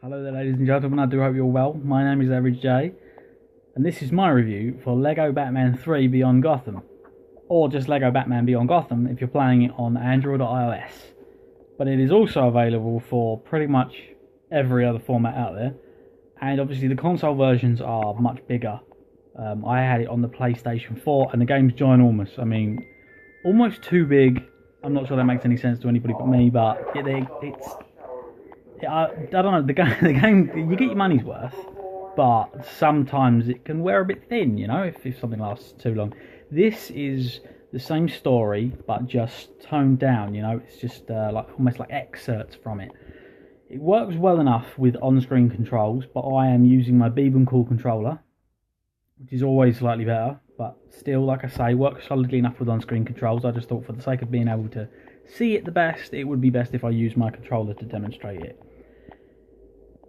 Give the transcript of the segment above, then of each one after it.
Hello there, ladies and gentlemen. I do hope you're well. My name is Average J, and this is my review for Lego Batman 3 Beyond Gotham, or just Lego Batman Beyond Gotham if you're playing it on Android or iOS. But it is also available for pretty much every other format out there, and obviously the console versions are much bigger. I had it on the PlayStation 4, and the game's ginormous. I mean, almost too big. I'm not sure that makes any sense to anybody but me, but I don't know, the game, you get your money's worth, but sometimes it can wear a bit thin, you know, if something lasts too long. This is the same story, but just toned down, you know, it's just almost like excerpts from it. It works well enough with on-screen controls, but I am using my Beeb and Cool controller, which is always slightly better, but still, like I say, works solidly enough with on-screen controls. I just thought for the sake of being able to see it the best, it would be best if I used my controller to demonstrate it.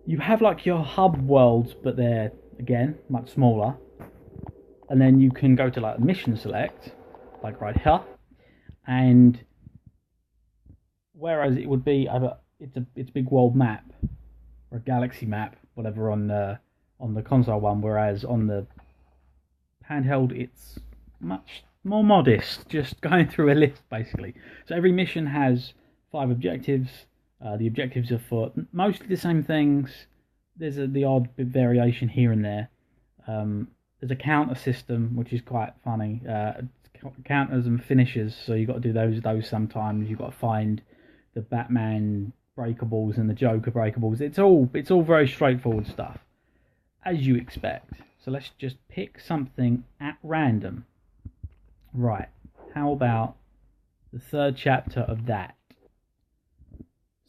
You have like your hub worlds, but they're, again, much smaller. And then you can go to like mission select, like right here. And whereas it would be, it's a big world map, or a galaxy map, whatever, on the console one, whereas on the handheld it's much more modest, just going through a list basically. So every mission has 5 objectives. The objectives are for mostly the same things. There's the odd bit variation here and there. There's a counter system, which is quite funny. Counters and finishers, so you've got to do those sometimes. You've got to find the Batman breakables and the Joker breakables. It's all very straightforward stuff, as you expect. So let's just pick something at random. Right, how about the 3rd chapter of that?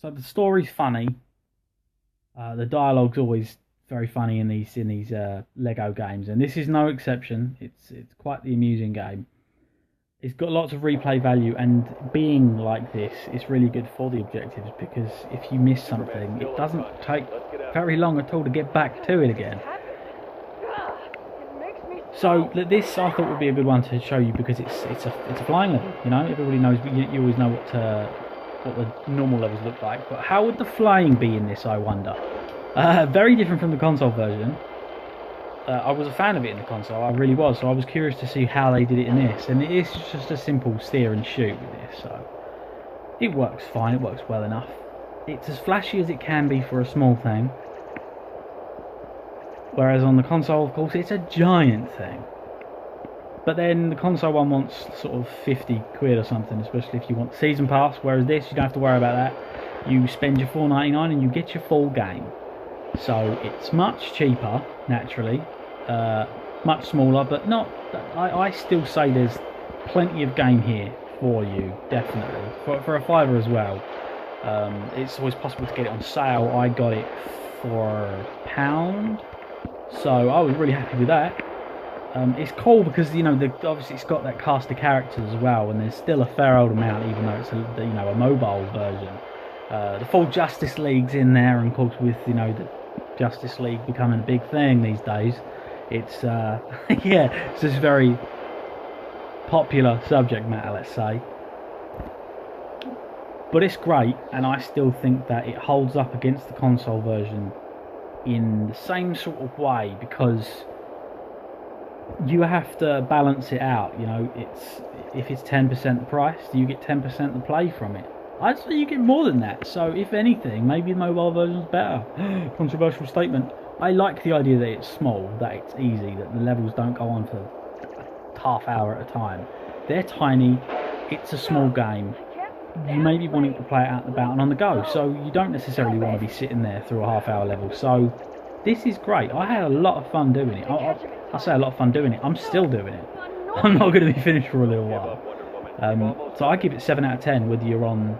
So the story's funny. The dialogue's always very funny in these Lego games, and this is no exception. It's quite the amusing game. It's got lots of replay value, and being like this is really good for the objectives, because if you miss something, it doesn't take very long at all to get back to it again. So this I thought would be a good one to show you, because it's a flying level. You know, everybody knows, you always know what the normal levels look like, but how would the flying be in this, I wonder? Very different from the console version. I was a fan of it in the console, I really was, so I was curious to see how they did it in this, and it is just a simple steer and shoot with this, so it works fine, it works well enough. It's as flashy as it can be for a small thing, whereas on the console, of course, it's a giant thing. But then the console one wants sort of 50 quid or something, especially if you want season pass, whereas this, you don't have to worry about that. You spend your $4.99 and you get your full game. So it's much cheaper, naturally, much smaller, but not. I still say there's plenty of game here for you, definitely, for a $5 as well. It's always possible to get it on sale. I got it for £1, so I was really happy with that. It's cool because, you know, obviously it's got that cast of characters as well, and there's still a fair old amount, even though it's a mobile version. The full Justice League's in there, and of course with the Justice League becoming a big thing these days, it's yeah, it's just very popular subject matter, let's say. But it's great, and I still think that it holds up against the console version in the same sort of way, because you have to balance it out. You know, if it's 10% the price, you get 10% the play from it. I'd say you get more than that. So if anything, maybe the mobile version's better. Controversial statement. I like the idea that it's small, that it's easy, that the levels don't go on for half hour at a time. They're tiny. It's a small game. You may be wanting to play it out and about and on the go, so you don't necessarily want to be sitting there through a half-hour level. So this is great. I had a lot of fun doing it. I say a lot of fun doing it. I'm still doing it. I'm not going to be finished for a little while. So I give it 7 out of 10, whether you're on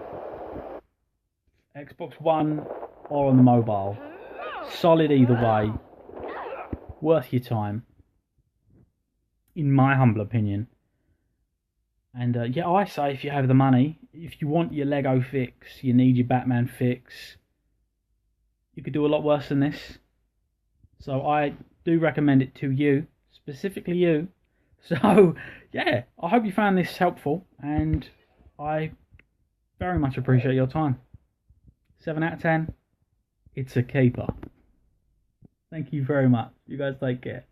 Xbox One or on the mobile. Solid either way. Worth your time, in my humble opinion. And yeah, I say if you have the money, if you want your Lego fix, you need your Batman fix, you could do a lot worse than this. So I do recommend it to you, specifically you. So yeah, I hope you found this helpful, and I very much appreciate your time. 7 out of 10. it's a caper. Thank you very much. You guys take care.